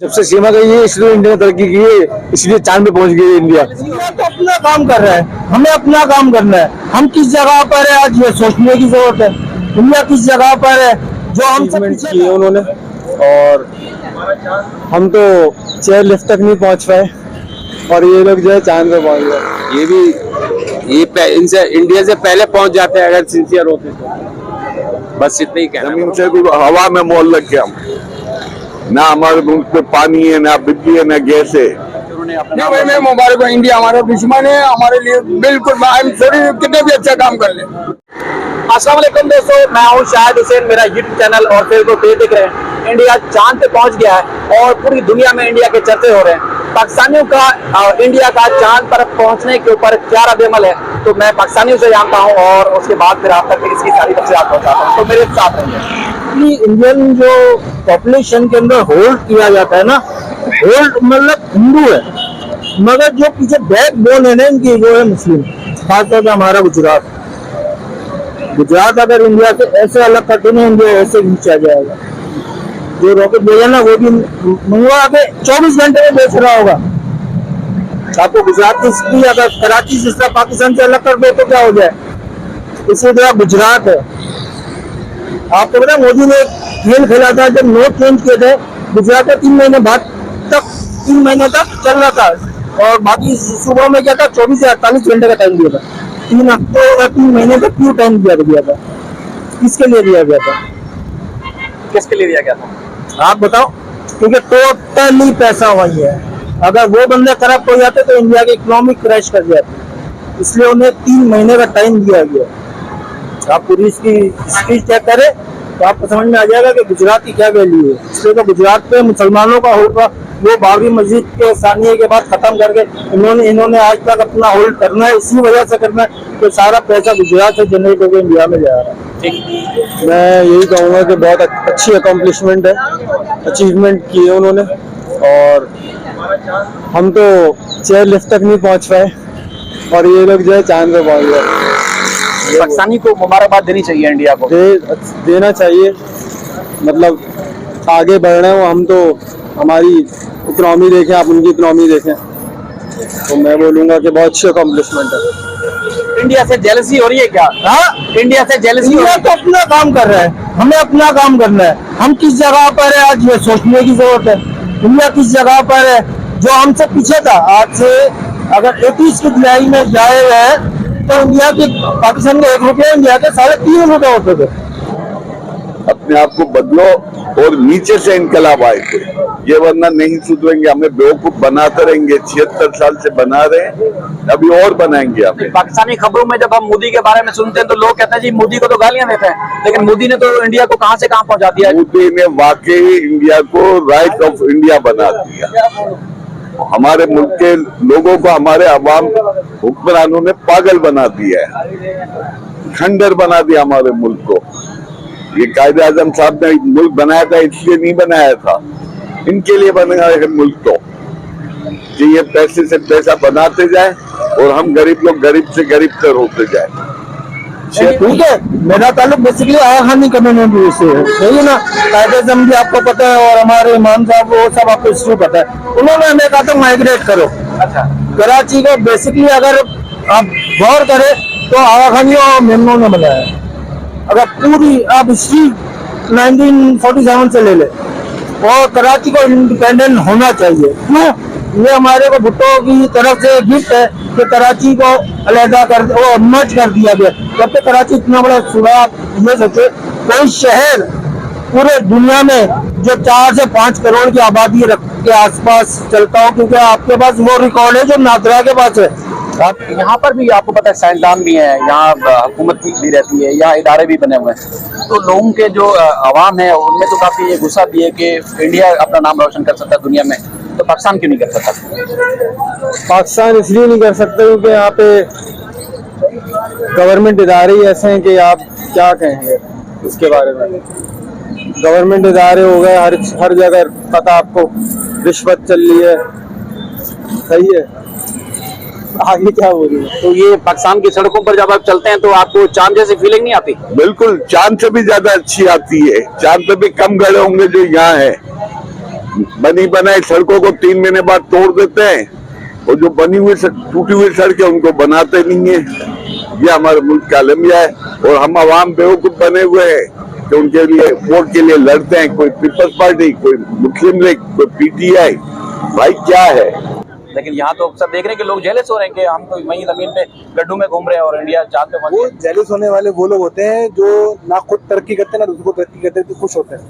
जब से सीमा गई है इसलिए इंडिया ने तरक्की की है, इसलिए चांद पे पहुंच गई है इंडिया। इंडिया तो अपना काम कर रहा है, हमें अपना काम करना है। हम किस जगह पर है आज ये सोचने की जरूरत है। इंडिया किस जगह पर है जो हमसे अचीवमेंट पीछे किए था। उन्होंने, और हम तो चेयर लिफ्ट तक नहीं पहुंच पाए और ये लोग जो है चांद पे पहुंच गए। इनसे इंडिया से पहले पहुंच जाते हैं अगर सिंसियर होते तो। बस इतना ही कहना। जमीन से भी हवा में मोल लग गया। ना हमारे मुल्क में पानी है, ना बिजली है, ना गैस है। नहीं भाई, मैं मुबारक हूँ। इंडिया हमारा दुश्मन है, हमारे लिए बिल्कुल आई एम सॉरी कितने भी अच्छा काम कर ले। अस्सलाम वालेकुम दोस्तों, मैं हूं शाहिद हुसैन। मेरा यूट्यूब चैनल और फेसबुक पेज देख रहे हैं। इंडिया चांद पे पहुंच गया है और पूरी दुनिया में इंडिया के चर्चे हो रहे हैं। पाकिस्तानियों का इंडिया का चांद पर पहुंचने के ऊपर क्या रद्द-ए-अमल है, तो मैं पाकिस्तानियों से जानता हूं और उसके बाद फिर आप तक इसकी सारी तफसीलात पहुंचाता हूं। तो मेरे साथ रहिए। इंडियन जो पॉपुलेशन के अंदर होल्ड किया जाता है ना, होल्ड मतलब हिंदू है, मगर जो पीछे बैक बोन है ना इनकी वो है मुस्लिम। खासतौर पर हमारा गुजरात अगर इंडिया से ऐसे अलग करते ना, इंडिया ऐसे नीचे जाएगा। जो रॉकेट भेजा ना वो भी मंगवा के 24 घंटे में बेच रहा होगा। आपको गुजरात की स्थिति अगर कराची जिस तरह पाकिस्तान से अलग कर दे तो क्या हो जाए। इसी तरह गुजरात है। आपको पता मोदी ने एक खेल खेला था, जब नोट चेंज किए थे गुजरात में 3 महीने बाद तक 3 महीने तक चल रहा था और बाकी सुबह में क्या था 24 से 48 घंटे का टाइम दिया था। 3 हफ्ते या 3 महीने तक क्यों टाइम दिया था? किसके लिए दिया गया था? किसके लिए दिया गया था आप बताओ। क्योंकि टोटली पैसा वही है। अगर वो बंदे करप्ट हो जाते तो इंडिया की इकोनॉमी क्रैश कर जाती। इसलिए उन्हें 3 महीने का टाइम दिया गया। आप पूरी इसकी हिस्ट्री चेक करें तो आपको समझ में आ जाएगा कि गुजरात की क्या वैल्यू है। इसलिए तो गुजरात पे मुसलमानों का होगा वो बाबरी मस्जिद के सानिये के बाद खत्म करके इन्होंने आज तक अपना होल्ड करना है। इसी वजह से करना है कि सारा पैसा गुजरात से जनरेट होकर इंडिया में जा रहा है। मैं यही कहूँगा कि बहुत अच्छी अकम्पलिशमेंट है, अचीवमेंट किए उन्होंने, और हम तो चेयर लिफ्ट तक नहीं पहुंच पाए और ये लोग जो है चांद पे पहुंच गए। पाकिस्तानी को मुबारकबाद देनी चाहिए इंडिया को। देना चाहिए, मतलब आगे बढ़ रहे हो। हम तो हमारी इकोनॉमी देखें, आप उनकी इकोनॉमी देखें, तो मैं बोलूँगा कि बहुत अच्छी अकम्पलिशमेंट है। इंडिया से जेलसी हो रही है क्या? हाँ, इंडिया से जेलसी हो रही इंडिया है? तो अपना काम कर रहा है, हमें अपना काम करना है। हम किस जगह पर है आज ये सोचने की जरूरत है। इंडिया किस जगह पर है जो हमसे पीछे था। आज से अगर 80s की दिहाई में जाए हैं तो इंडिया के पाकिस्तान के 1 रुपया इंडिया के 3.5 रुपये होते थे। अपने आप को बदलो और नीचे से इनकलाब आए थे ये, वरना नहीं सुधरेंगे। हमें बेवकूफ बनाते रहेंगे। 76 साल से बना रहे हैं, अभी और बनाएंगे हमें। पाकिस्तानी खबरों में जब हम मोदी के बारे में सुनते हैं तो लोग कहते हैं जी मोदी को तो गालियां देते हैं, लेकिन मोदी ने तो इंडिया को कहां से कहां पहुंचा दिया। मोदी ने वाकई इंडिया को राइट ऑफ इंडिया बना दिया। हमारे मुल्क के लोगों को, हमारे अवाम हुक्मरानों ने पागल बना दिया है, खंडर बना दिया हमारे मुल्क को। ये कायदे आजम साहब ने मुल्क बनाया था, इसलिए नहीं बनाया था, इनके लिए बनाया है मुल्क। तो कि ये पैसे से पैसा बनाते जाए और हम गरीब लोग गरीब से होते जाए। ठीक है, मेरा ताल्लुक बेसिकली आया खानी कम्युनिटी से है, सही है ना। कायदे आज़म भी आपको पता है और हमारे इमाम साहब वो सब आपको इसलिए पता है। उन्होंने हमें कहा था माइग्रेट करो। अच्छा, कराची को बेसिकली अगर आप गौर करें तो आया खानी और मेमनों ने बनाया। अगर पूरी आप हिस्ट्री 1947 से ले ले और कराची को इंडिपेंडेंट होना चाहिए। क्यों? ये हमारे को भुट्टो की तरफ से गिफ्ट है कि कराची को अलहदा कर वो मर्ज कर दिया गया। जब तक कराची इतना बड़ा सूबा, ये सोचे कोई शहर पूरे दुनिया में जो 4 से 5 करोड़ की आबादी के आसपास चलता हो, क्योंकि आपके पास वो रिकॉर्ड है जो नादरा के पास है। यहाँ पर भी आपको पता है साइंसदान भी है, यहाँ हुकूमत भी रहती है, यहाँ इदारे भी बने हुए हैं। तो लोगों के जो अवाम है उनमें तो काफी ये गुस्सा भी है कि इंडिया अपना नाम रोशन कर सकता है दुनिया में, तो पाकिस्तान क्यों नहीं कर सकता? पाकिस्तान इसलिए नहीं कर सकते क्योंकि यहाँ पे गवर्नमेंट इदारे ही ऐसे हैं कि आप क्या कहेंगे इसके बारे में। गवर्नमेंट इदारे हो गए, हर जगह पता आपको रिश्वत चल रही है, सही है। आगे क्या हो रही है? तो ये पाकिस्तान की सड़कों पर जब आप चलते हैं तो आपको चांद जैसी फीलिंग नहीं आती? बिल्कुल, चांद से भी ज्यादा अच्छी आती है। चांद पे भी कम गड़े होंगे जो यहाँ है। बनी बनाई सड़कों को 3 महीने बाद तोड़ देते हैं, और जो बनी हुई टूटी हुई सड़कें उनको बनाते नहीं है। ये हमारे मुल्क का अलमिया है, और हम आवाम बेवकूफ बने हुए हैं कि उनके लिए वोट के लिए लड़ते हैं। कोई पीपल्स पार्टी, कोई मुस्लिम लीग, कोई पीटीआई। भाई क्या है? लेकिन यहाँ तो सब देख रहे हैं कि लोग जेलस हो रहे हैं कि हम तो वहीं जमीन पे गड्ढू में घूम रहे हैं और इंडिया चांद पे पहुंच वो गया। जेलस होने वाले वो लोग होते हैं जो ना खुद तरक्की करते हैं ना दूसरों को तरक्की करते हैं, तो खुश होते हैं।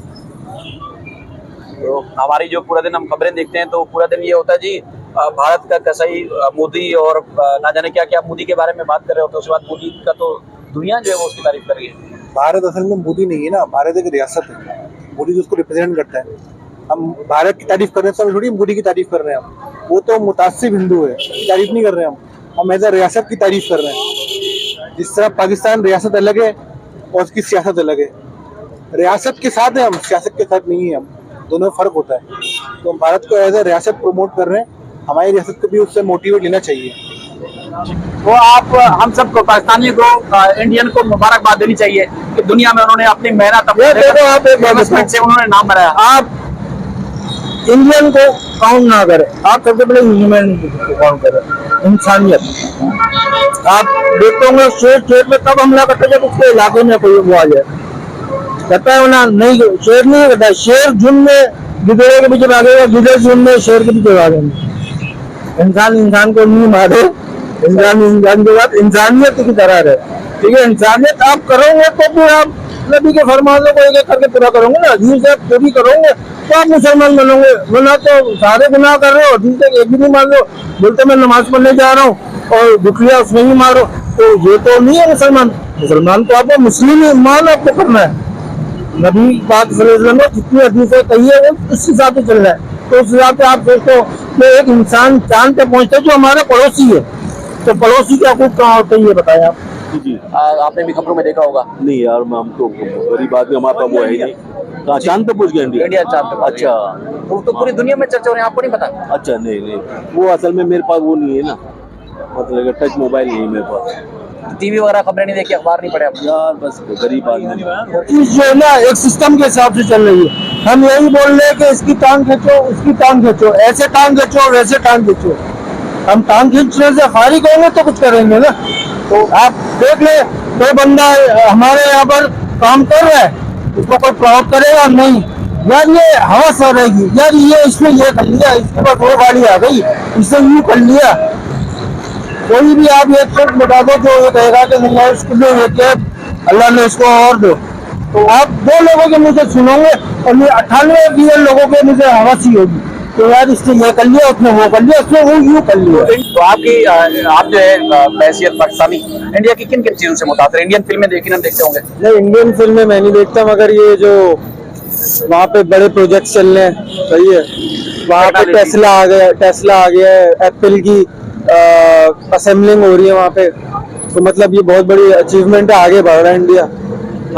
तो हमारी जो पूरा दिन हम खबरें देखते हैं तो पूरा दिन ये होता है जी भारत का कसाई मोदी और ना जाने क्या क्या मोदी के बारे में बात कर रहे होते हैं। उसके बाद मोदी का तो दुनिया जो है वो उसकी तारीफ कर रही है। भारत असल में मोदी नहीं है ना, भारत एक रियासत है। मोदी जो उसको रिप्रेजेंट करता है। हम भारत की तारीफ कर रहे हैं तो हम थोड़ी मोदी की तारीफ कर रहे हैं। हम वो तो मुतासिब हिंदू है, उसकी तारीफ नहीं कर रहे हैं हम एज अ रियासत की तारीफ कर रहे हैं। जिस तरह पाकिस्तान रियासत अलग है और उसकी सियासत अलग है। रियासत के साथ है हम, सियासत के साथ नहीं है हम, दोनों में फर्क होता है। तो हम भारत को एज अ रियासत प्रमोट कर रहे हैं, हमारी रियासत को भी उससे मोटिवेट लेना चाहिए। वो आप हम सबको पाकिस्तानी को इंडियन को मुबारकबाद देनी चाहिए कि दुनिया में उन्होंने अपनी मेहनत इन्वेस्टमेंट से उन्होंने नाम बनाया। आप इंडियन को काउंट ना करें, आप सबसे पहले ह्यूमन को काउंट करें, इंसानियत। आप देखते होंगे शेर में कब हमला करते जब उसके इलाके में कोई वो आ जाए, कहता है ना नहीं, शेर नहीं कहता, शेर झुंड में गिदड़े के पीछे भागेगा, गिदड़ झुंड में शेर के पीछे भागेंगे। इंसान इंसान को नहीं मारे, इंसान इंसान के बाद इंसानियत की तरह रहे। ठीक है, इंसानियत आप करोगे तो फिर आप नबी के फरमानों को एक एक करके पूरा करोगे ना, हदीस से पूरी करोगे तो आप मुसलमान बनोगे। वरना तो सारे गुनाह कर रहे हो, हदीस से एक भी नहीं मान लो, बोलते मैं नमाज पढ़ने जा रहा हूँ और दुखिया उसमें ही मारो, तो ये तो नहीं है मुसलमान। मुसलमान तो आपको मुस्लिम ईमान आपको करना है। नबी पाक सल्लल्लाहु अलैहि वसल्लम ने जितनी हदीसें कही है वो उस हिसाब से चल रहा है। तो उस हिसाब से आप सोचते हो कि एक इंसान चांद पे पहुंचता है जो हमारा पड़ोसी है, तो पड़ोसी के हकूक कहाँ होते हैं ये बताएं आप। जी आपने भी खबरों में देखा होगा। नहीं यार, हम तो गरीब आदमी, हमारे पास वो है ही नहीं। कहाँ चांद पे पहुंच गया इंडिया चांद पे पहुंच अच्छा तो पूरी दुनिया में चर्चा हो रही है, आपको नहीं पता? अच्छा, नहीं वो असल में मेरे पास वो नहीं है ना, मतलब टच मोबाइल नहीं है मेरे पास। टीवी वगैरह खबरें नहीं देखी, अखबार नहीं पढ़े आप? यार बस गरीब आदमी जो है ना एक सिस्टम के हिसाब से चल रही है। हम यही बोल रहे हैं कि इसकी टांग खींचो, उसकी टांग खींचो, ऐसे टांग खींचो, वैसे टांग खींचो। हम टांग खींचने से फारिग होंगे तो कुछ करेंगे ना। तो आप देख ले, कोई बंदा हमारे यहाँ पर काम कर रहा है, उसको कोई प्राउड करेगा नहीं, यार ये हवस हो रहेगी, यार ये इसने ये कर लिया, इसके पास वो गाड़ी आ गई, इसने यूं कर लिया। कोई भी आप ये ट्रिक बता दो जो ये कहेगा कि नहीं यार इसके लिए ये क्या, अल्लाह ने इसको और दो, तो आप 2 लोगों के मुझे सुनोगे और ये 98 लोगों के मुझे हवस ही होगी तो यार इसने ये कर लिया, उसने वो कर लिया, उसने वो यूं कर लिया। तो आपकी आप जो है हैसियत पाकिस्तानी इंडिया की किन किन चीजों से मुतासिर? इंडियन फिल्में देखी ना देखते होंगे? नहीं, इंडियन फिल्में मैं नहीं देखता, मगर ये जो वहाँ पे बड़े प्रोजेक्ट चल रहे हैं, सही है, वहाँ पे टेस्ला आ गया है, एप्पल की असेंबलिंग हो रही है वहाँ पे, तो मतलब ये बहुत बड़ी अचीवमेंट है, आगे बढ़ रहा है इंडिया।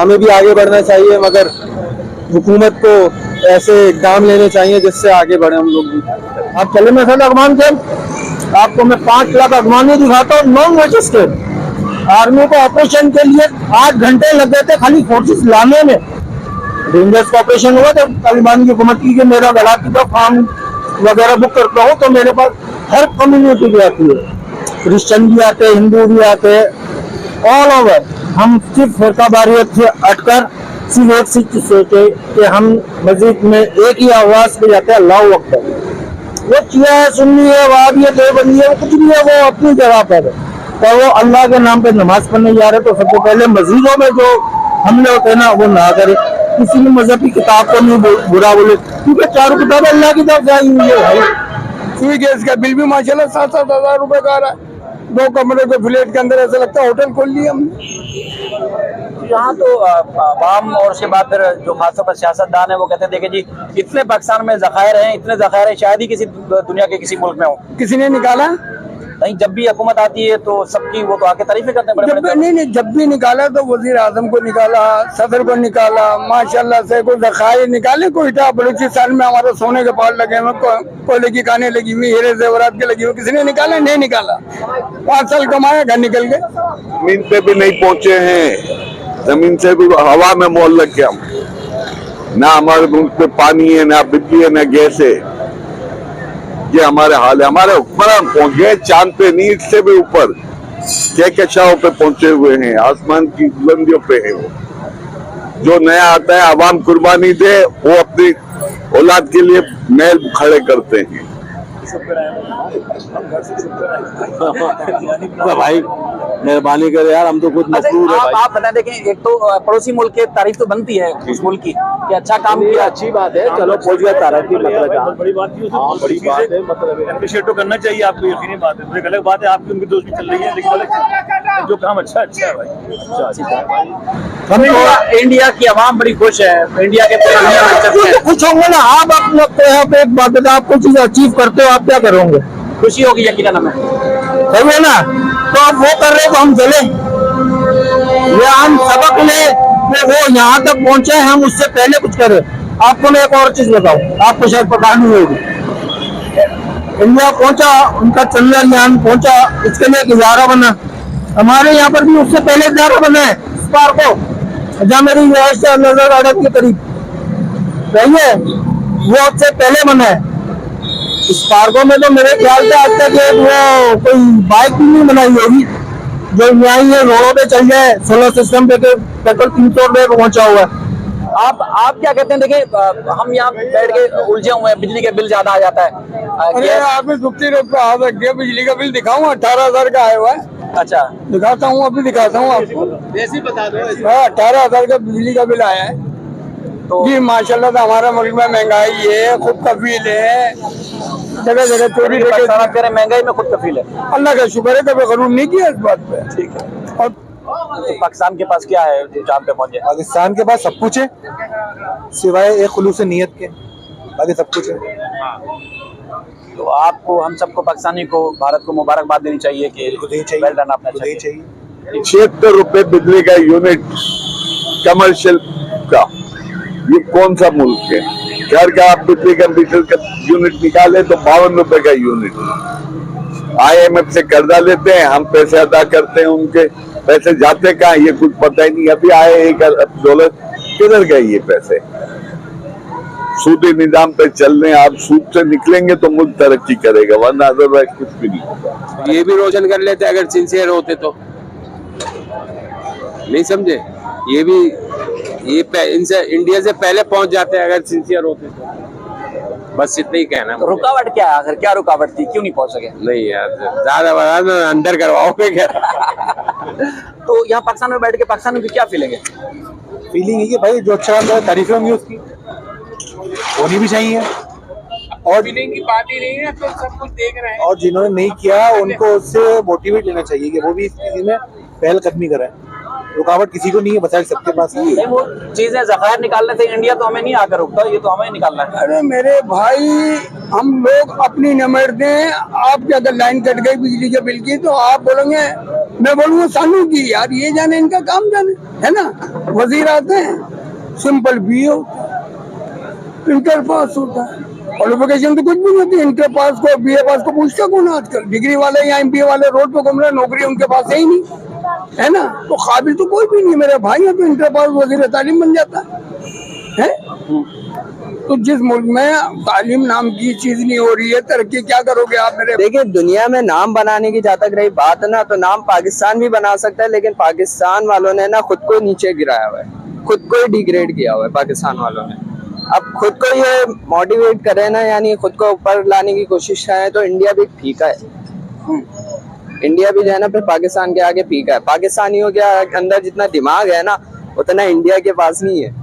हमें भी आगे बढ़ना चाहिए, मगर हुकूमत को ऐसे इकदाम लेने चाहिए जिससे आगे बढ़े हम लोग भी। आप चले मेरे साथ अगमान से, आपको मैं 5 लाख अगमानी दिखाता हूँ, नॉन रजिस्टर्ड। आर्मी को ऑपरेशन के लिए 8 घंटे लग गए थे खाली फोर्सेस लाने में। रेंजर्स का ऑपरेशन हुआ तो तालिबान की हुकूमत की कि मेरा गला की तो फॉर्म वगैरह बुक करता हूँ, तो मेरे पास हर कम्युनिटी भी आती है, क्रिश्चियन भी आते हैं, हिंदू भी आते हैं, ऑल ओवर। हम सिर्फ फरकाबारियत से हटकर सिर्फ एक चीज सोचे कि हम मस्जिद में एक ही आवाज पे जाते हैं, अल्लाहू अकबर। वो चिया है, सुन्नी है, वहाबी है, देवबंदी है, कुछ भी है, वो अपनी जगह पर है, तो वो अल्लाह के नाम पे नमाज पढ़ने जा रहे तो सबसे पहले मस्जिदों में जो हमले होते हैं ना वो ना करे, किसी भी मजहब की किताब को नहीं बुरा बोले, क्योंकि 4 किताबें अल्लाह की तरफ से आई हुई है भाई। सुई गैस का बिल भी माशाल्लाह 7-7 हज़ार रुपए का आ रहा है, 2 कमरे के फ्लैट के अंदर, ऐसा लगता है होटल खोल लिया हमने। यहाँ तो आवाम और उसके बाद फिर जो खासतौर पर सियासतदान है वो कहते हैं देखिए जी इतने पाकिस्तान में ज़खायर हैं, इतने ज़खायर हैं शायद ही किसी दुनिया के किसी मुल्क में हो। किसी ने निकाला नहीं, जब भी हुकूमत आती है तो सबकी वो तो आके तारीफें करते हैं बड़े-बड़े। नहीं, जब भी निकाला तो वजीर आजम को निकाला, सदर को निकाला, माशाल्लाह से कोई ज़खायर निकाले। कोयटा बलूचिस्तान में हमारे सोने के पार लगे हुए, कोयले की कानें लगी हुई, हीरे जेवरात के लगी हुई, किसी ने निकाला? नहीं निकाला। 5 साल कमाया, घर निकल गए। जमीन पे भी नहीं पहुंचे हैं, जमीन से भी हवा में मोल लग गया। ना हमारे मुल्क में पानी है, ना बिजली है, ना गैस है। ये हमारे हाल है। हमारे हुक्मरान पहुंच गए चांद पे, नहीं इससे भी ऊपर कहकशाओं पे पहुंचे हुए हैं, आसमान की बुलंदियों पे है वो। जो नया आता है आवाम कुर्बानी दे, वो अपनी औलाद के लिए महल खड़े करते हैं। भाई मेहरबानी करे यार, हम तो खुद मजबूर है भाई। आप बता दें कि एक तो पड़ोसी मुल्क के तारीफ तो बनती है उस मुल्क की कि अच्छा काम ये किया। अच्छी बात है, चलो पहुंच गया तारक की मतलब बड़ी बात की हाँ बड़ी बात है, मतलब अप्रिशिएट तो करना चाहिए आपको, यकीनी बात है। एक अलग बात है आपकी उनकी दोस्ती चल रही है, लेकिन अलग जो काम अच्छा है भाई। इंडिया की आवाम बड़ी खुश है, इंडिया के पूरी दुनिया में चर्चे हैं। कुछ होंगे ना, आप अपने यहाँ पे एक बात बताओ, आप कोई चीज अचीव करते हो, आप क्या करोगे? खुशी होगी यकीनन हमें। सही है ना? तो आप वो कर रहे हो तो हम चले, ये हम सबक ले कि वो यहाँ तक पहुंचे, हम उससे पहले कुछ करें। आपको मैं एक और चीज बताऊं, आपको शायद पता नहीं होगी, इंडिया पहुंचा, उनका चंद्रयान पहुंचा, इसके लिए एक इजारा बना। हमारे यहाँ पर भी उससे पहले इजारा बना है स्पार्को, जहाँ मेरी नजर गार्डन के करीब सही है, वो उससे पहले बना है। स्पार्को में तो मेरे ख्याल से आज तक वो कोई बाइक भी नहीं बनाई होगी जो यहाँ ये रोडों पे चल जाए, सोलर सिस्टम पे पेट्रोल 300 रुपए पहुंचा हुआ है। आप क्या कहते हैं? देखिए हम यहाँ बैठ के उलझे हुए हैं, बिजली के बिल ज्यादा आ जाता है। अरे आपने दुखती रोड पे हाथ रख दिया, बिजली का बिल दिखाऊं 18,000 का आया हुआ है। अच्छा, दिखाता हूँ, अभी दिखाता हूँ आपको। जैसे बता दो। 18,000 का बिजली का बिल आया है। तो जी माशाल्लाह से हमारा मुल्क में महंगाई है, खुद कफील है, जगह जगह चोरी कह महंगाई में खुद कफील है। अल्लाह का शुक्र है, कभी गरूर नहीं किया इस बात पे। ठीक है। और तो पाकिस्तान के पास क्या है जो चांद पे पहुंचे? पाकिस्तान के पास सब कुछ है सिवाय एक खुलूस नीयत के, बाकी सब कुछ है। तो आपको, हम सबको, पाकिस्तानी को, भारत को मुबारकबाद देनी चाहिए कि वेल डन, आपने अच्छा किया। 76 रुपए बिजली का यूनिट कमर्शियल का, ये कौन सा मुल्क है? घर का आप बिजली का मीटर का यूनिट निकाले तो 52 रुपए का यूनिट। IMF से कर्जा लेते हैं, हम पैसे अदा करते हैं, उनके पैसे जाते कहाँ ये कुछ पता ही नहीं। अभी आए $1 अरब, किधर गए ये पैसे? सूदी निजाम पे चल रहे हैं। आप सूद से निकलेंगे तो मुल्क तरक्की करेगा, वरना अदरवाइज कुछ भी नहीं होगा। ये भी रोशन कर लेते अगर सिंसियर होते तो, नहीं समझे? ये भी इनसे इंडिया से पहले पहुंच जाते हैं अगर सिंसियर होते तो। बस इतना ही कहना है। रुकावट क्या है आखिर? क्या रुकावट थी, क्यों नहीं पहुंच सके? नहीं यार, ज्यादा अंदर करवाओगे क्या? तो यहाँ पाकिस्तान में बैठ के पाकिस्तान की क्या फीलिंग है? फीलिंग है कि भाई जो अच्छा काम तारीफ होंगी उसकी, होनी भी चाहिए। और फीलिंग की बात ही नहीं है, तो सब कुछ देख रहे हैं। और जिन्होंने नहीं किया उनको उससे मोटिवेट लेना चाहिए कि वो भी इस चीज में पहलकदमी करें। रुकावट किसी को नहीं है, बचा सबके पास है। नहीं, वो चीजें जखायर निकालने से इंडिया तो हमें नहीं आकर रुकता, ये तो हमें निकालना है। अरे मेरे भाई, हम लोग अपनी नंबर दें। आपकी अगर लाइन कट गई बिजली के बिल की तो आप बोलेंगे, मैं बोलूंगा सानू की, यार ये जाने इनका काम जाने, है ना? वजीर आते हैं, सिंपल BA होता है, इंटर पास होता है, क्वालिफिकेशन तो कुछ भी नहीं होती। इंटर पास को, BA पास को पूछता कौन आजकल? डिग्री वाले या MBA वाले रोड पे घूम रहे, नौकरी उनके पास है ही नहीं, है ना? तो काबिल तो कोई भी नहीं है। मेरे भाई है तो इंटर पास वजीर तालीम बन जाता है। तो जिस मुल्क में तालीम नाम की चीज नहीं हो रही है, तरक्की क्या करोगे आप मेरे? देखिए, दुनिया में नाम बनाने की जहाँ तक रही बात है ना, तो नाम पाकिस्तान भी बना सकता है, लेकिन पाकिस्तान वालों ने ना खुद को नीचे गिराया हुआ है, खुद को ही डिग्रेड किया हुआ है पाकिस्तान वालों ने। अब खुद को ये मोटिवेट करे ना, यानी खुद को ऊपर लाने की कोशिश करें, तो इंडिया भी फीका है। इंडिया भी जो है ना फिर पाकिस्तान के आगे फीका है। पाकिस्तानियों के अंदर जितना दिमाग है ना, उतना इंडिया के पास नहीं है।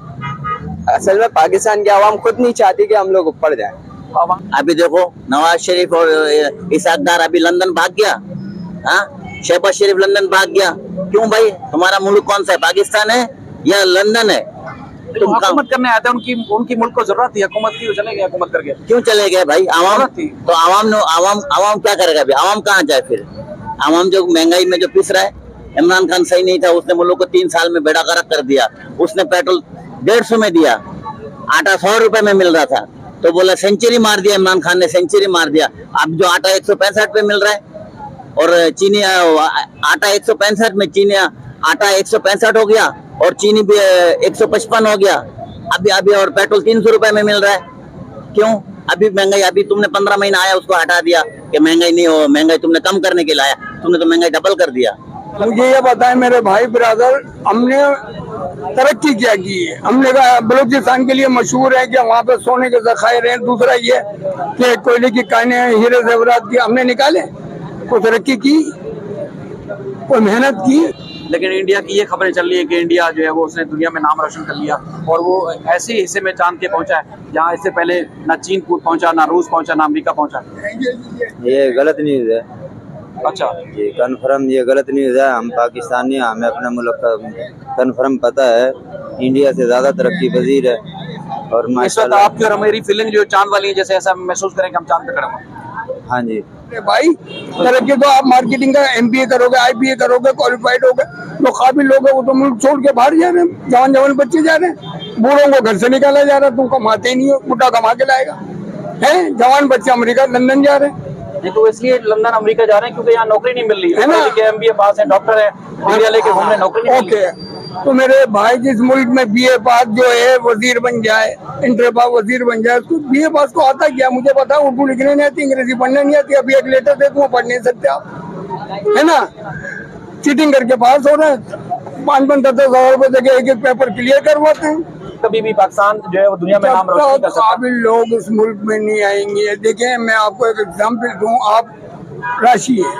असल में पाकिस्तान की आवाम खुद नहीं चाहती कि हम लोग ऊपर जाएं। अभी देखो, नवाज शरीफ और इसाकदार अभी लंदन भाग गया। हाँ, शहबाज शरीफ लंदन भाग गया। क्यों भाई? हमारा मुल्क कौन सा है? पाकिस्तान है या लंदन है? तुम हुकूमत करने आते हैं, उनकी मुल्क को जरूरत थी हुकूमत की, चले गए हुकूमत करके। क्यों चले गए भाई? आवाम तो आवाम क्या करेगा अभी? आवाम कहाँ जाए फिर? आवाम जो महंगाई में जो पिस रहा है, इमरान खान सही नहीं था, उसने मुल्क को 3 साल में बेड़ा गर्क कर दिया। उसने पेट्रोल 150 में दिया, आटा 100 रुपए में मिल रहा था, तो बोला सेंचुरी मार दिया। इमरान खान ने सेंचुरी मार दिया। अब जो आटा 165 पे मिल रहा है, और चीनी आटा 165 में, चीनी आटा 165 हो गया और चीनी भी 155 हो गया। अभी अभी और पेट्रोल 300 रुपए में मिल रहा है। क्यों? अभी महंगाई, अभी तुमने 15 महीना आया उसको हटा दिया कि महंगाई नहीं हो, महंगाई तुमने कम करने के लिए लाया, तुमने तो महंगाई डबल कर दिया। मुझे ये बताएं मेरे भाई ब्रदर, हमने तरक्की क्या की है? हमने कहा बलूचिस्तान के लिए मशहूर है कि वहाँ पे सोने के जखायर हैं। दूसरा ये कि कोयले की कानें, हीरे जेवरात की हमने निकाले। कोई तरक्की की, कोई मेहनत की? लेकिन इंडिया की ये खबरें चल रही है कि इंडिया जो है वो उसने दुनिया में नाम रोशन कर लिया और वो ऐसे हिस्से में चांद के पहुंचा है जहाँ इससे पहले ना चीन पहुंचा, ना रूस पहुंचा, ना अमेरिका पहुंचा। ये गलत न्यूज है। अच्छा, ये कन्फर्म ये गलत न्यूज है। हम पाकिस्तानी, हमें अपने मुल्क का कन्फर्म पता है, इंडिया से ज्यादा तरक्की पजीर है। और इस वक्त आपकी और मेरी फीलिंग जो चांद वाली है, जैसे ऐसा महसूस करें कि हम चांद पे खड़े हैं। हाँ जी भाई तरक्की तो आप मार्केटिंग का MBA करोगे, IBA करोगे, क्वालिफाइड होगे, जो काबिल लोग वो तो मुल्क छोड़ के बाहर जा रहे हैं। जवान बच्चे जा रहे हैं, बूढ़ों को घर से निकाला जा रहा है। तुम कमाते ही नहीं हो, बुढ़ा कमा के लाएगा है। जवान बच्चे अमेरिका, लंदन जा रहे हैं। नहीं तो इसलिए लंदन अमेरिका जा रहे हैं क्योंकि यहाँ नौकरी नहीं मिल रही है ना। MBA पास है, डॉक्टर है, डिग्री लेके घूमने, नौकरी नहीं मिल रही है। तो मेरे भाई जिस मुल्क में BA पास जो है वजीर बन जाए, इंटर पास वजीर बन जाए, उसको BA पास को आता क्या? मुझे पता है उर्दू लिखने नहीं आती, अंग्रेजी पढ़ने नहीं आती। अभी एक लेटर दे दूँ, पढ़ नहीं सकते आप, है ना। चीटिंग करके पास हो रहे हैं, 5-10 रुपए देके एक पेपर क्लियर करवाते हैं। कभी भी पाकिस्तान जो है वो दुनिया में नाम रोशन कर सकता है। काबिल लोग इस मुल्क में नहीं आएंगे। देखें, मैं आपको एक एग्जाम्पल दूं, आप राशि है,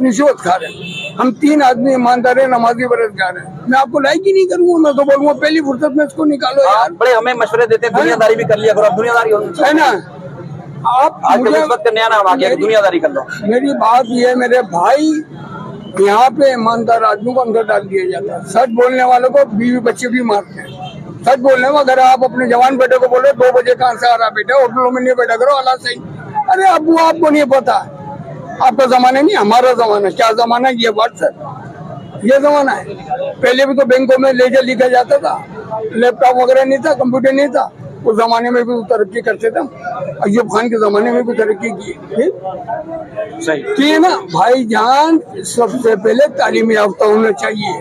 रिश्वत खा रहे हैं, हम 3 आदमी ईमानदार है, नमाजी बरसगार है। मैं आपको लाइक ही नहीं करूंगा, मैं तो बोलूंगा पहली फुर्सत में इसको निकालो यार। बड़े हमें मशवरे देते हैं, दुनियादारी भी कर लिया करो। अब दुनियादारी है ना, आप मुझे इस वक्त नया नाम आ गया, दुनियादारी कर लो। मेरी बात ये है मेरे भाई, यहाँ पे ईमानदार आदमी को अंदर डाल दिया जाता है। सच बोलने वालों को बीवी बच्चे भी मारते हैं। सच बोलने में अगर आप अपने जवान बेटे को बोले 2 बजे कहाँ से आ रहा बेटा, होटलों में नहीं बैठा करो, हालात सही। अरे अबू आपको नहीं पता, आपका जमाना नहीं, हमारा जमाना। क्या जमाना है ये? व्हाट्सएप, ये जमाना है। पहले भी तो बैंकों में लेजर लिखा जाता था, लैपटॉप वगैरह नहीं था, कंप्यूटर नहीं था। उस जमाने में भी तरक्की करते थे। अय्यूब खान के जमाने में भी तरक्की की, सही की है ना भाईजान। सबसे पहले तालीम याफ्ता होना चाहिए,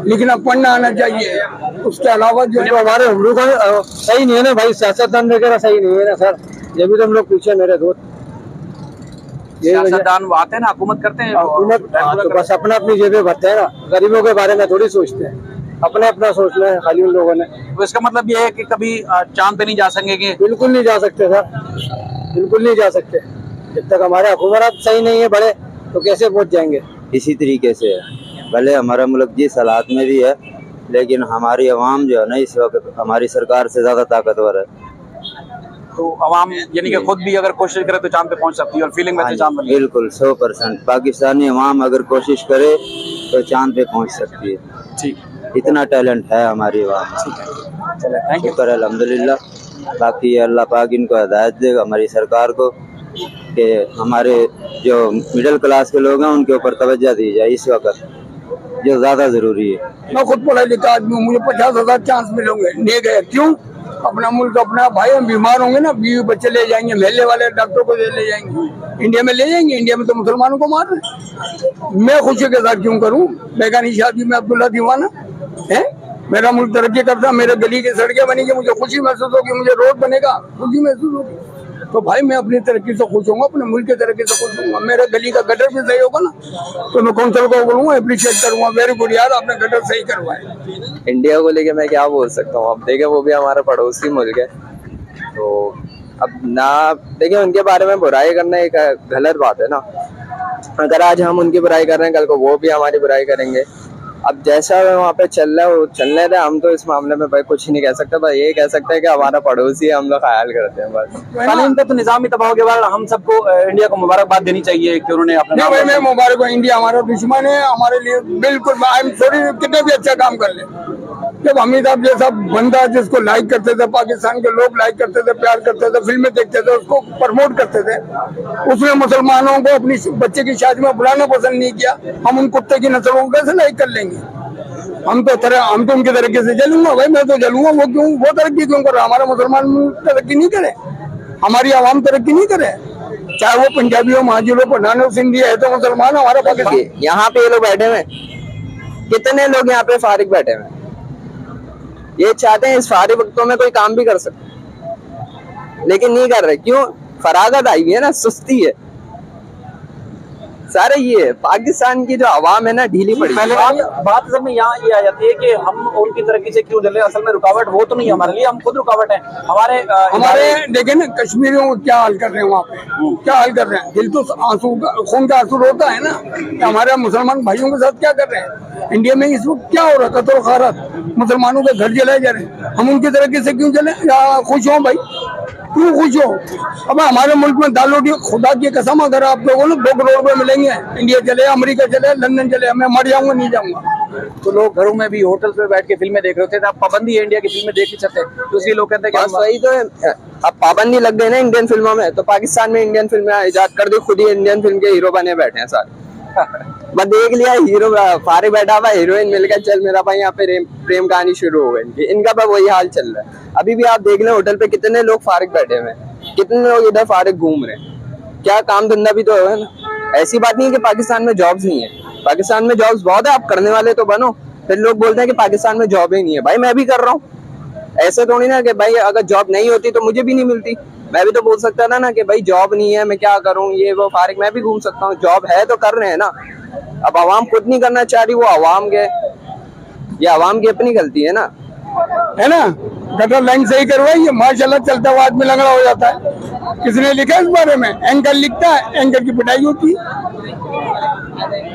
लिखना पढ़ना आना चाहिए। उसके अलावा जो हमारे हम लोग सही नहीं है ना भाई, सियासतदान वगैरह सही नहीं है ना सर, ये भी तो हम लोग पीछे मेरे दोस्त। सियासतदान आते हैं ना, हुकूमत करते हैं, हुकूमत तो बस अपना अपनी जेबें भरते हैं ना, गरीबों के बारे में थोड़ी सोचते हैं, अपना अपना सोचना है खाली उन लोगों ने। तो इसका मतलब ये है कि कभी चांद पे नहीं जा सकेंगे? बिल्कुल नहीं जा सकते सर, बिल्कुल नहीं जा सकते। जब तक हमारे हुकूमत सही नहीं है बड़े, तो कैसे पहुंच जाएंगे? इसी तरीके से है, भले हमारा मुल्क जिस हालात में भी है, लेकिन हमारी आवाम जो है ना इस वक्त हमारी सरकार से ज्यादा ताकतवर है। तो आवाम यानी कि खुद भी अगर कोशिश करे तो चांद पे पहुंच सकती है, और फीलिंग में तो चांद बनी। बिल्कुल 100% पाकिस्तानी आवाम अगर कोशिश करे तो चांद पे पहुंच सकती है। ठीक, इतना टैलेंट है हमारी आवाम। चले, थैंक यू। शुक्र अल्हम्दुलिल्लाह। बाकी अल्लाह पाक इनको हिदायत दे, हमारी सरकार को, कि हमारे जो मिडिल क्लास के लोग हैं उनके ऊपर तवज्जो दी जाए इस वक्त, जो ज्यादा जरूरी है। मैं खुद पढ़ा लिखा आदमी हूँ, मुझे 50,000 चांस मिलेंगे, नहीं गए क्यों? अपना मुल्क अपना भाई, हम बीमार होंगे ना, बीवी बच्चे ले जाएंगे, महल्ले वाले डॉक्टर को ले जाएंगे, इंडिया में ले जाएंगे। इंडिया में तो मुसलमानों को मार रहे। मैं खुशी के साथ क्यों करूँ बेगानी शादी में अब्दुल्ला दीवाना है? मेरा मुल्क तरक्की करता, मेरे गली की सड़कें बनेगी, मुझे खुशी महसूस होगी, मुझे रोड बनेगा, खुशी महसूस होगी। तो भाई मैं अपनी तरक्की से खुश होऊंगा, अपने मुल्क की तरक्की से खुश होऊंगा। मेरे गली का गटर भी सही होगा ना, तो मैं कौंसिल को बोलूंगा, अप्रिशिएट करूंगा, वेरी गुड यार आपने गटर सही करवाए। इंडिया को लेके मैं क्या बोल सकता हूँ? अब देखे वो भी हमारा पड़ोसी मुल्क है, तो अब ना देखिए उनके बारे में बुराई करना एक गलत बात है ना। अगर आज हम उनकी बुराई कर रहे हैं, कल को वो भी हमारी बुराई करेंगे। अब जैसा वहाँ पे चल रहा है वो चलने दे, हम तो इस मामले में भाई कुछ नहीं कह सकते। भाई ये कह सकते हैं कि हमारा पड़ोसी है, हम लोग ख्याल करते हैं बस। कानून का तो निजाम ही तबाह हो गया। हम सबको इंडिया को मुबारकबाद देनी चाहिए कि उन्होंने अपना भाई मैं मुबारक हूँ, इंडिया हमारा दुश्मन है, हमारे लिए बिल्कुल आई एम सॉरी कितने भी अच्छा काम कर ले। जब अमिताभ जैसा बंदा जिसको लाइक करते थे, पाकिस्तान के लोग लाइक करते थे, प्यार करते थे, फिल्में देखते थे, उसको प्रमोट करते थे, उसने मुसलमानों को अपनी बच्चे की शादी में बुलाना पसंद नहीं किया। हम उन कुत्ते की नस्लों को कैसे लाइक कर लेंगे? हम तो उनके तरीके से जलूंगा भाई, मैं तो जलूंगा। वो तरक्की क्यों कर रहा? हमारा मुसलमान तरक्की नहीं करे, हमारी आवाम तरक्की नहीं करे, चाहे वो पंजाबी हो, महाजिर हो, पठान हो, सिंधी है तो मुसलमान हमारा पाकिस्तान। यहाँ पे ये लोग बैठे हुए, कितने लोग यहाँ पे फारिग बैठे हुए, ये चाहते हैं इस फारिग वक्तों में कोई काम भी कर सकते, लेकिन नहीं कर रहे। क्यों? फरागत आई है ना, सुस्ती है सारे। ये पाकिस्तान की जो आवाम है ना, ढीली पड़ी। पहले बात असल में यहाँ ये आ जाती है कि हम उनकी तरक्की से क्यों जले। असल में रुकावट वो तो नहीं है हमारे लिए, हम खुद रुकावट है। हमारे देखे ना कश्मीरियों को क्या हाल कर रहे हैं वहाँ पे, क्या हाल कर रहे हैं। दिल तो आंसू खून का आंसू रोता है ना कि हमारे मुसलमान भाइयों के साथ क्या कर रहे हैं। इंडिया में इस वक्त क्या हो रहा है, कत्ल खारत, मुसलमानों के घर जलाए जा रहे हैं। हम उनकी तरक्की से क्यों चले या खुश हो भाई, क्यों खुश हो। अब हमारे मुल्क में दाल रोटी, खुदा की कसम अगर आप लोगों को 2 करोड़ रुपए मिलेंगे, इंडिया चले, अमेरिका चले, लंदन चले, मैं मर जाऊंगा नहीं जाऊंगा। तो लोग घरों में भी होटल्स में बैठ के फिल्में देख रहे थे, तो अब पाबंदी है इंडिया की फिल्में देख नहीं सकते, तो इसलिए लोग कहते हैं कि वही तो है। अब पाबंदी लग गई ना इंडियन फिल्मों में, तो पाकिस्तान में इंडियन फिल्में इजाद कर दी, खुद ही इंडियन फिल्म के हीरो बने बैठे हैं सारे। बस देख लिया, हीरो फारिग बैठा हुआ, हीरोइन मिलकर चल मेरा भाई यहाँ पे प्रेम कहानी शुरू हो गई। इनका बस वही हाल चल रहा है। अभी भी आप देख लें होटल पे कितने लोग फारिग बैठे हुए हैं, कितने लोग इधर फारिग घूम रहे हैं। क्या काम धंधा भी तो है ना। ऐसी बात नहीं है कि पाकिस्तान में जॉब्स नहीं है, पाकिस्तान में जॉब्स बहुत है, आप करने वाले तो बनो। फिर लोग बोलते हैं कि पाकिस्तान में जॉब ही नहीं है। भाई मैं भी कर रहा हूँ, ऐसे थोड़ी ना कि भाई अगर जॉब नहीं होती तो मुझे भी नहीं मिलती। मैं भी तो बोल सकता था ना कि भाई जॉब नहीं है, मैं क्या करूँ, ये वो फारिग मैं भी घूम सकता हूँ। जॉब है तो कर रहे हैं ना। अब आवाम खुद नहीं करना चाह रही, वो आवाम के, ये आवाम की अपनी गलती है ना, है ना। गटर लाइन सही करवाइए, माशाल्लाह चलता हुआ आदमी लंगड़ा हो जाता है। किसने लिखा इस बारे में? एंकर लिखता है, एंकर की पिटाई होती है।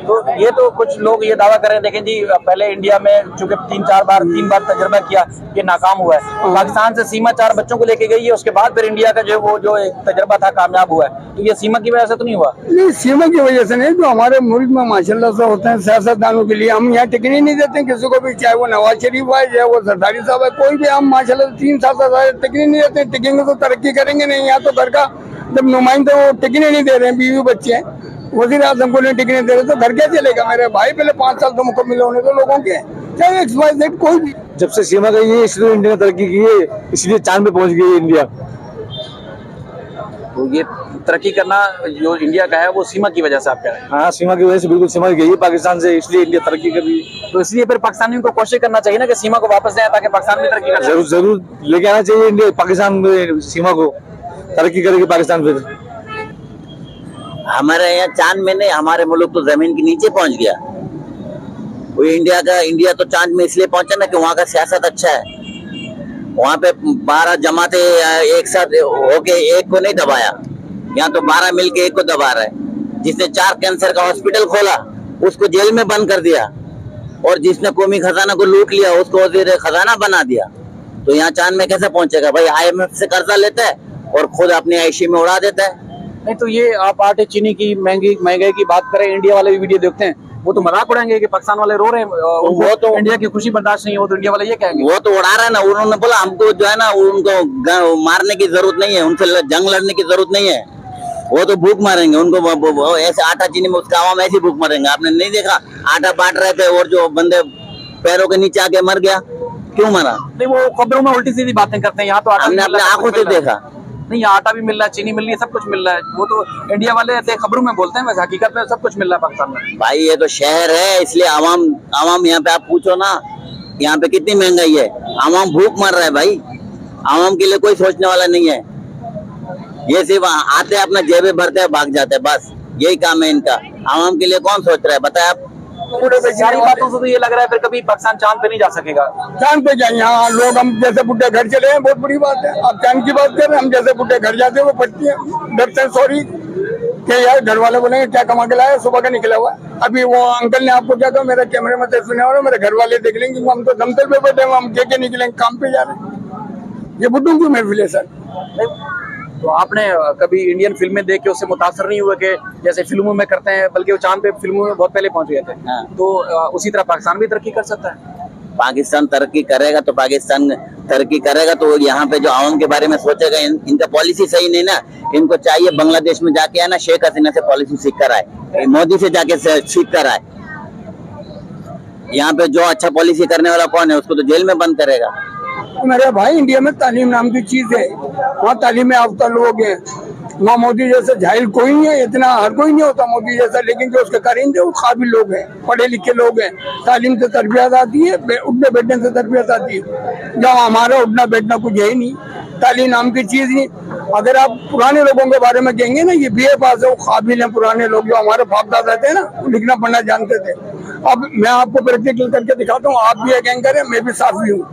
तो ये तो कुछ लोग ये दावा कर रहे हैं, देखें जी पहले इंडिया में चूंकि 3 बार तजुर्बा किया, ये नाकाम हुआ है। पाकिस्तान से सीमा 4 बच्चों को लेके गई है, उसके बाद फिर इंडिया का जो एक तजुर्बा था कामयाब हुआ है। तो ये सीमा की वजह से तो नहीं हुआ? नहीं, सीमा की वजह से नहीं। जो हमारे मुल्क में माशाल्लाह से होते हैं सियासतदानों के लिए, हम यहाँ टिकने नहीं देते किसी को भी, चाहे वो नवाज शरीफ है, चाहे वो सरदारी साहब है, कोई भी। हम माशाल्लाह 3 साल से टिकने नहीं देते। टिकेंगे तो तरक्की करेंगे नहीं। यहाँ तो घर का जब नुमाइंदे वो टिकने नहीं दे रहे हैं, बीवी बच्चे हैं, वज़ीर आज़म को नहीं टिकने दे रहे, तो घर क्या चलेगा मेरे भाई। पहले 5 साल तो मुकम्मल होने दो लोगों के, चाहे XYZ कोई भी। जब से सीमा गई है इसलिए इंडिया ने तरक्की की है, इसलिए चांद पे पहुंच गई है इंडिया। तो ये तरक्की करना जो इंडिया का है वो सीमा की वजह से आप कह रहे हैं? हाँ, सीमा की वजह से बिल्कुल सीमा गई है पाकिस्तान से, इसलिए इंडिया तरक्की कर रही है। तो इसलिए फिर पाकिस्तानियों को कोशिश करना चाहिए ना कि सीमा को वापस जाए, ताकि पाकिस्तान भी तरक्की कर सके। जरूर लेके आना चाहिए इंडिया, पाकिस्तान में सीमा को तरक्की करेगी पाकिस्तान। फिर हमारे यहाँ चांद में नहीं, हमारे मुल्क तो जमीन के नीचे पहुंच गया। वो इंडिया तो चांद में इसलिए पहुंचा ना कि वहाँ का सियासत अच्छा है। वहाँ पे 12 जमाते एक साथ होके एक को नहीं दबाया, यहाँ तो 12 मिलके एक को दबा रहा है। जिसने 4 कैंसर का हॉस्पिटल खोला उसको जेल में बंद कर दिया, और जिसने कौमी खजाना को लूट लिया उसको वजीर खजाना बना दिया। तो यहाँ चांद में कैसे पहुंचेगा भाई? IMF से कर्जा लेता है और खुद अपनी ऐशी में उड़ा देता है। नहीं तो ये आप आटे चीनी की महंगाई की बात करें, इंडिया वाले भी वीडियो देखते हैं, वो तो मजाक उड़ाएंगे कि पाकिस्तान वाले रो रहे हैं, वो तो इंडिया की खुशी बर्दाश्त नहीं है, वो तो इंडिया वाले ये कहेंगे। वो तो उड़ा रहा है ना, उन्होंने बोला हमको जो है ना उनको मारने की जरूरत नहीं है, उनसे जंग लड़ने की जरूरत नहीं है, वो तो भूख मारेंगे उनको। ऐसे आटा चीनी में उसका आवाम ऐसी भूख मारेंगे। आपने नहीं देखा आटा बांट रहे थे और जो बंदे पैरों के नीचे आके मर गया, क्यों मरा? नहीं, वो खबरों में उल्टी सीधी बातें करते हैं। यहाँ तो हमने अपने आंखों से देखा। नहीं, आटा भी मिल रहा है, चीनी मिल रही है, सब कुछ मिल रहा है। वो तो इंडिया वाले ऐसे खबरों में बोलते हैं, वैसे हकीकत में सब कुछ मिल रहा है पाकिस्तान में। भाई ये तो शहर है, इसलिए आवाम यहाँ पे आप पूछो ना, यहाँ पे कितनी महंगाई है, आवाम भूख मर रहा है भाई। आवाम के लिए कोई सोचने वाला नहीं है। ये सिर्फ आते हैं अपना जेबें भरते हैं भाग जाते हैं, बस यही काम है इनका। आवाम के लिए कौन सोच रहा है बताए आप? सारी बातों से तो ये लग रहा है फिर कभी पाकिस्तान चांद पे नहीं जा सकेगा। चांद पे जाए, यहाँ लोग हम जैसे बुढ़े घर चले हैं, बहुत बड़ी बात है। आप चांद की बात कर रहे हैं, हम जैसे बुढ़े घर जाते हैं वो पटती है, डरते हैं सॉरी कि यार घर वाले बोलेंगे क्या कमा के लाया, सुबह का निकला हुआ। अभी वो अंकल ने आपको क्या कहा, मेरे कैमरे में सुने और मेरे घर वाले देख लेंगे, हम तो दमतल पे बैठे हैं, हम के निकलेंगे, काम पे जा रहे हैं। ये बुढ़ों की महफिल है सर। तो आपने कभी इंडियन फिल्में देख के उससे मुतासर नहीं हुए कि जैसे फिल्मों में करते हैं, बल्कि वो चांद पे फिल्मों में बहुत पहले पहुंच गए थे? हाँ। तो उसी तरह पाकिस्तान भी तरक्की कर सकता है। पाकिस्तान तरक्की करेगा तो यहाँ पे जो आवाम के बारे में सोचेगा, इनका पॉलिसी सही नहीं ना। इनको चाहिए बांग्लादेश में जाके है ना शेख हसीना से पॉलिसी सीख कर आए, मोदी से जाके सीख कर आए। यहाँ पे जो अच्छा पॉलिसी करने वाला कौन है, उसको तो जेल में बंद करेगा। मेरे भाई इंडिया में तालीम नाम की चीज है, वहाँ तालीम याफ्ता लोग हैं, वहाँ मोदी जैसा जाहिल कोई नहीं है, इतना हर कोई नहीं होता मोदी जैसा, लेकिन जो उसके करीन थे वो काबिल लोग हैं, पढ़े लिखे लोग हैं, तालीम से तरबियत आती है, उठने बैठने से तरबियत आती है। जब हमारा उठना बैठना कुछ है ही नहीं, तालीम नाम की चीज नहीं। अगर आप पुराने लोगों के बारे में कहेंगे ना, ये BA पास है, वो काबिल हैं, पुराने लोग जो हमारे बाप दादा थे ना, लिखना पढ़ना जानते थे। अब मैं आपको प्रैक्टिकल करके दिखाता हूँ, आप भी एक एंकर है, मैं भी साफी हूँ।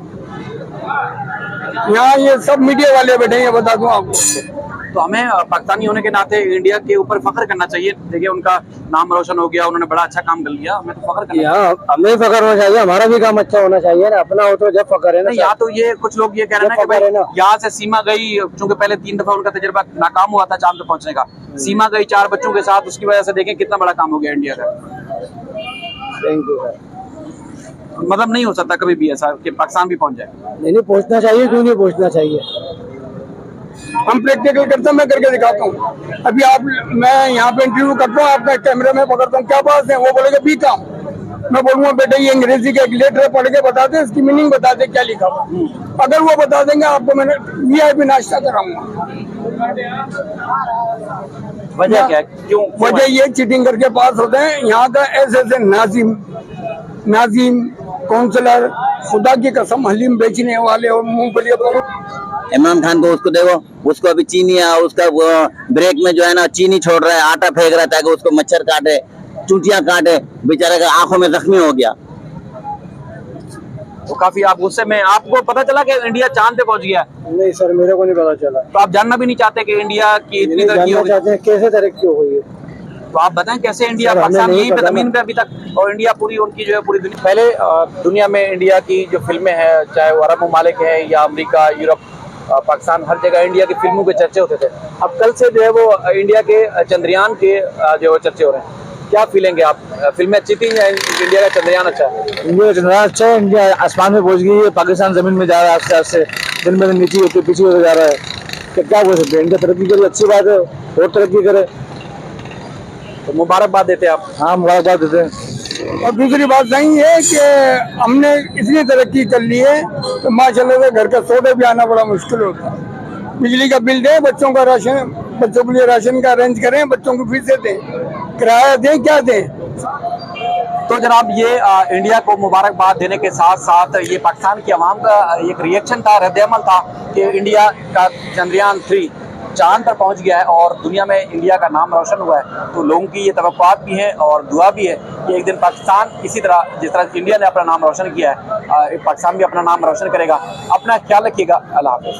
यहाँ ये सब मीडिया वाले बैठे हैं, ये बता दूं आपको। तो हमें पाकिस्तानी होने के नाते इंडिया के ऊपर फख्र करना चाहिए। देखिए उनका नाम रोशन हो गया, उन्होंने बड़ा अच्छा काम कर लिया, हमें तो फख्र करना चाहिए। हमें फख्र होना चाहिए, हमारा भी काम अच्छा होना चाहिए ना, अपना हो तो जब फख्र है ना। या तो ये कुछ लोग ये कह रहे हैं कि भाई यहाँ से सीमा गई, चूंकि पहले 3 दफा उनका तजुर्बा नाकाम हुआ था चांद पे पहुंचने का, सीमा गई 4 बच्चों के साथ, उसकी वजह से देखें कितना बड़ा काम हो गया इंडिया का। Thank you. मतलब नहीं हो सकता कभी भी ऐसा कि पाकिस्तान भी पहुंच जाए। नहीं पहुंचना चाहिए, क्यों नहीं पहुंचना चाहिए। हम प्रैक्टिकल करते हैं, मैं करके दिखाता हूँ। अभी आप, मैं यहाँ पे इंटरव्यू करता हूँ, आपका कैमरे में पकड़ता हूँ, क्या बात है, वो बोलेगा बी काम, मैं बोलूँगा बेटा ये अंग्रेजी का एक लेटर पढ़ के बता दे, इसकी मीनिंग बता दे क्या लिखा हुआ। अगर वो बता देंगे आपको मैंने VIP नाश्ता कराऊंगा। वजह क्या है, क्यों? वजह ये चीटिंग करके पास होते हैं। यहाँ का ऐसे नाजिम काउंसलर, खुदा की कसम हलीम बेचने वाले और मूंगफली। इमरान खान को उसको देखो, उसको अभी चीनी उसका ब्रेक में जो है ना चीनी छोड़ रहा है, आटा फेंक रहा है ताकि उसको मच्छर काटे, चूटियां काटे, बेचारे का आंखों में जख्मी हो गया। तो काफी आप गुस्से में, आपको पता चला कि इंडिया चांद पे पहुंच गया? नहीं सर, मेरे को नहीं पता चला। तो आप जानना भी नहीं चाहते कि इंडिया की इतनी तरक्की हो गई? कैसे तरक्की हो गई है, तो आप बताएं कैसे इंडिया, पाकिस्तान यहीं पे जमीन पे अभी तक, और इंडिया पूरी उनकी जो है पूरी दुनिया। पहले दुनिया में इंडिया की जो फिल्में हैं, चाहे वो अरब ममालिक है या अमेरिका, यूरोप, पाकिस्तान, हर जगह इंडिया की फिल्मों के चर्चे होते थे। अब कल से जो है वो इंडिया के चंद्रयान के जो चर्चे हो रहे हैं, क्या फीलेंगे आप? फिल्में अच्छी थी या इंडिया का चंद्रयान अच्छा है? इंडिया का चंद्रयान अच्छा है, इंडिया आसमान में पहुंच गई है, पाकिस्तान जमीन में जा रहा है, आस्ते आस्ते दिन में नीचे होते पीछे होते जा रहा है। तो क्या बोल सकते हैं, इंडिया तरक्की करे, अच्छी बात है, और तरक्की करे तो मुबारकबाद देते हैं आप? हाँ, मुबारकबाद देते हैं। और दूसरी बात नहीं है कि हमने इतनी तरक्की कर ली है तो माशाल्लाह से घर का सोडा भी आना बड़ा मुश्किल होता है। बिजली का बिल दें, बच्चों का राशन, बच्चों के लिए राशन का अरेंज करें, बच्चों को फीसें दें, किराया दें, क्या दें। तो जनाब ये इंडिया को मुबारकबाद देने के साथ साथ ये पाकिस्तान की आवाम का एक रिएक्शन था, रद्द-ए-अमल था कि इंडिया का चंद्रयान 3 चांद पर पहुंच गया है और दुनिया में इंडिया का नाम रोशन हुआ है। तो लोगों की ये तवक्कुआत भी है और दुआ भी है कि एक दिन पाकिस्तान इसी तरह, जिस तरह इंडिया ने अपना नाम रोशन किया है, पाकिस्तान भी अपना नाम रोशन करेगा। अपना ख्याल रखिएगा। अल्लाह हाफ़िज़।